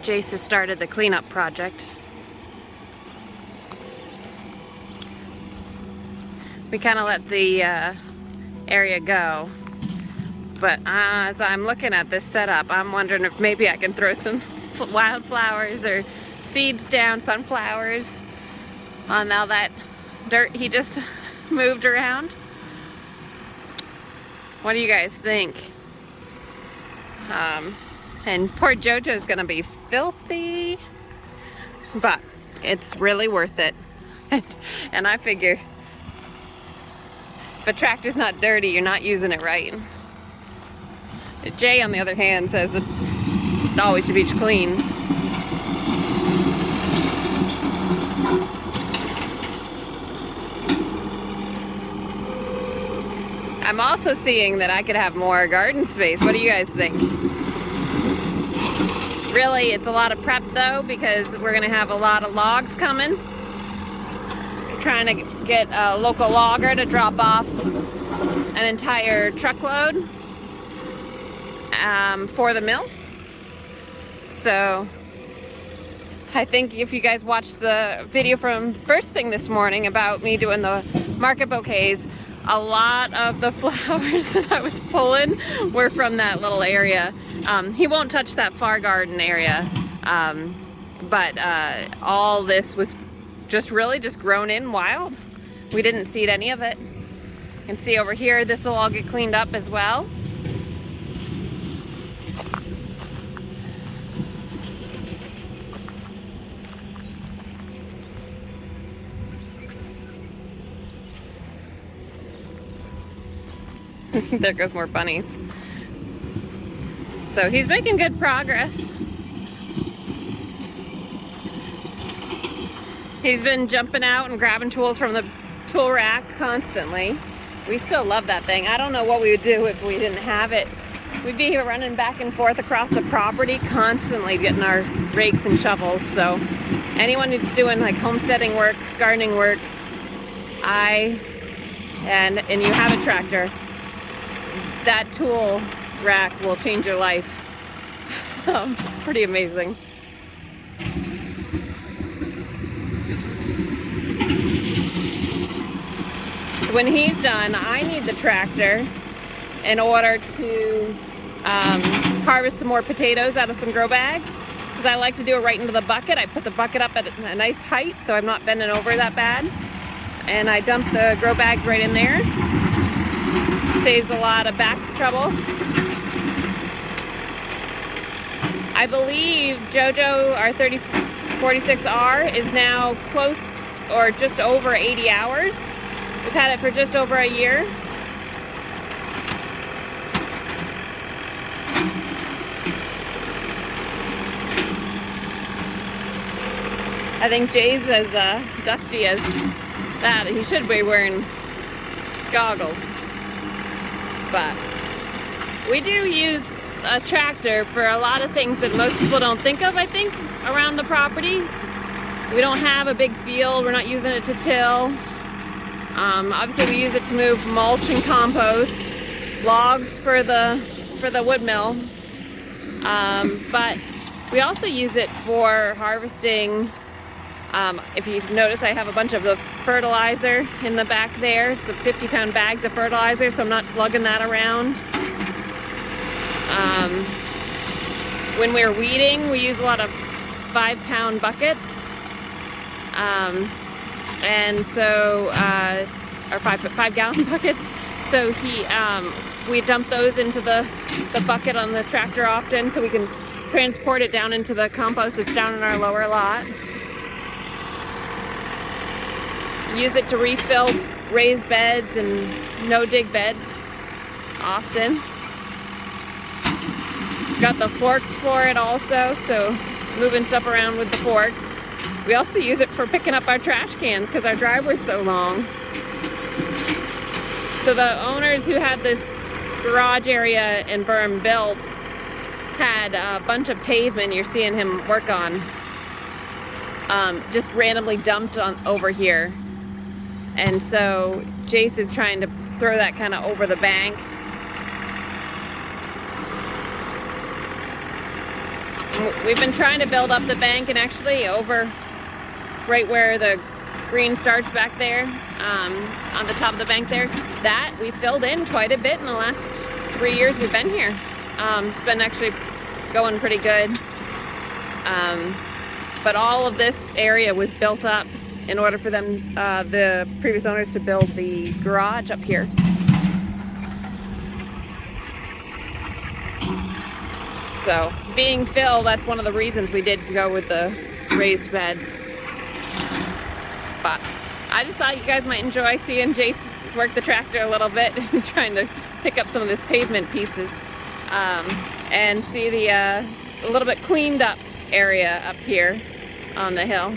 Jace has started the cleanup project. We kind of let the area go, but as I'm looking at this setup, I'm wondering if maybe I can throw some wildflowers or seeds down, sunflowers, on all that dirt he just moved around. What do you guys think? And poor JoJo's gonna be filthy, but it's really worth it. And I figure if a tractor's not dirty, you're not using it right. Jay, on the other hand, says that it always should be clean. I'm also seeing that I could have more garden space. What do you guys think? Really, it's a lot of prep though, because we're gonna have a lot of logs coming. Trying to get a local logger to drop off an entire truckload for the mill. So I think if you guys watched the video from first thing this morning about me doing the market bouquets, a lot of the flowers that I was pulling were from that little area. He won't touch that far garden area, but all this was just really just grown in wild. We didn't seed any of it. You can see over here, this will all get cleaned up as well. There goes more bunnies. So he's making good progress. He's been jumping out and grabbing tools from the tool rack constantly. We still love that thing. I don't know what we would do if we didn't have it. We'd be here running back and forth across the property constantly getting our rakes and shovels. So anyone who's doing like homesteading work, gardening work, and you have a tractor, that tool rack will change your life. It's pretty amazing. So when he's done, I need the tractor in order to harvest some more potatoes out of some grow bags, because I like to do it right into the bucket. I put the bucket up at a nice height so I'm not bending over that bad, and I dump the grow bags right in there. Saves a lot of back trouble. I believe JoJo, our 3046R, is now close to, or just over 80 hours. We've had it for just over a year. I think Jay's as dusty as that. He should be wearing goggles. But we do use a tractor for a lot of things that most people don't think of, I think, around the property. We don't have a big field. We're not using it to till. Obviously we use it to move mulch and compost, logs for the wood mill. But we also use it for harvesting. If you notice, I have a bunch of the fertilizer in the back there. It's the 50-pound bags of fertilizer, so I'm not lugging that around. When we're weeding, we use a lot of 5-pound buckets. And so, or 5-gallon buckets. So we dump those into the bucket on the tractor often, so we can transport it down into the compost that's down in our lower lot. Use it to refill raised beds and no-dig beds often. Got the forks for it also, so moving stuff around with the forks. We also use it for picking up our trash cans because our driveway's so long. So the owners who had this garage area in berm built had a bunch of pavement you're seeing him work on, just randomly dumped on over here. And so Jace is trying to throw that kind of over the bank. We've been trying to build up the bank, and actually over right where the green starts back there, on the top of the bank there, that we filled in quite a bit in the last 3 years we've been here. It's been actually going pretty good. But all of this area was built up in order for them, the previous owners, to build the garage up here. So being Phil, that's one of the reasons we did go with the raised beds. But I just thought you guys might enjoy seeing Jace work the tractor a little bit, trying to pick up some of this pavement pieces, and see the a little bit cleaned up area up here on the hill.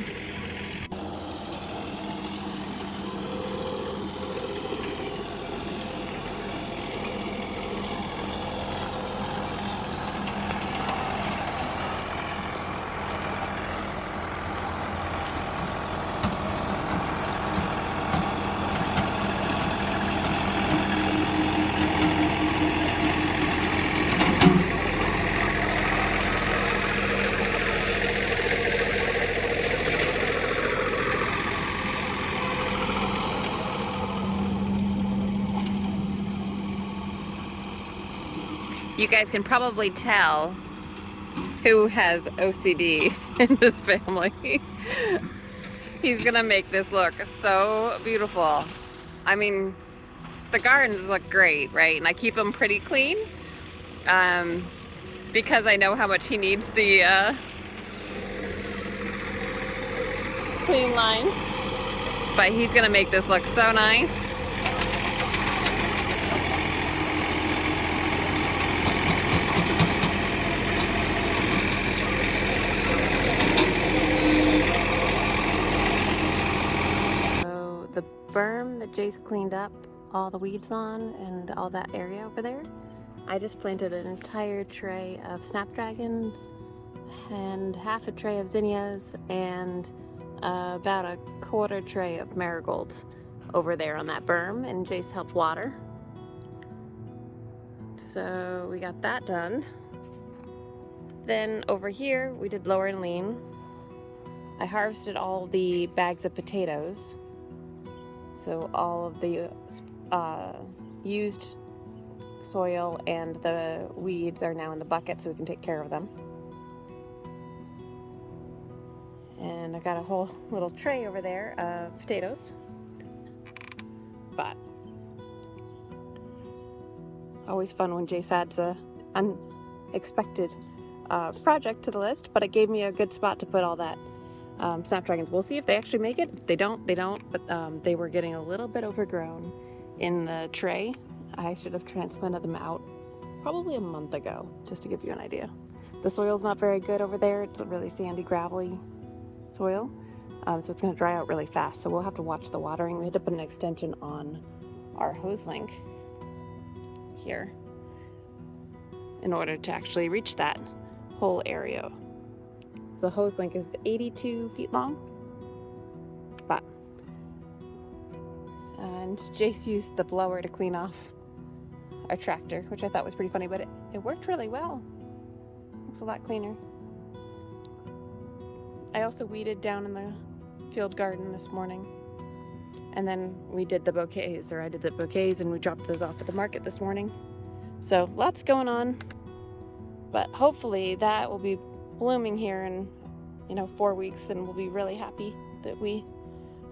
You guys can probably tell who has OCD in this family. He's gonna make this look so beautiful. I mean, the gardens look great, right? And I keep them pretty clean, because I know how much he needs the clean lines. But he's gonna make this look so nice. The berm that Jace cleaned up all the weeds on and all that area over there, I just planted an entire tray of snapdragons and half a tray of zinnias and about a quarter tray of marigolds over there on that berm, and Jace helped water. So we got that done. Then over here we did lower and lean. I harvested all the bags of potatoes. So all of the used soil and the weeds are now in the bucket so we can take care of them. And I got a whole little tray over there of potatoes. But always fun when Jace adds a unexpected project to the list, but it gave me a good spot to put all that snapdragons. We'll see if they actually make it. If they don't, they don't, but they were getting a little bit overgrown in the tray. I should have transplanted them out probably a month ago, just to give you an idea. The soil's not very good over there. It's a really sandy, gravelly soil, so it's going to dry out really fast, so we'll have to watch the watering. We had to put an extension on our hose link here in order to actually reach that whole area. The hose link is 82 feet long, and Jace used the blower to clean off our tractor, which I thought was pretty funny, but it worked really well. Looks a lot cleaner. I also weeded down in the field garden this morning, and then we did the bouquets, or I did the bouquets, and we dropped those off at the market this morning. So lots going on, but hopefully that will be blooming here in 4 weeks, and we'll be really happy that we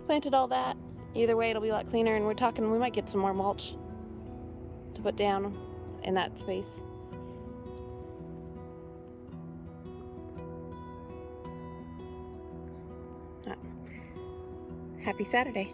planted all that. Either way, it'll be a lot cleaner, and we're talking we might get some more mulch to put down in that space. Happy Saturday.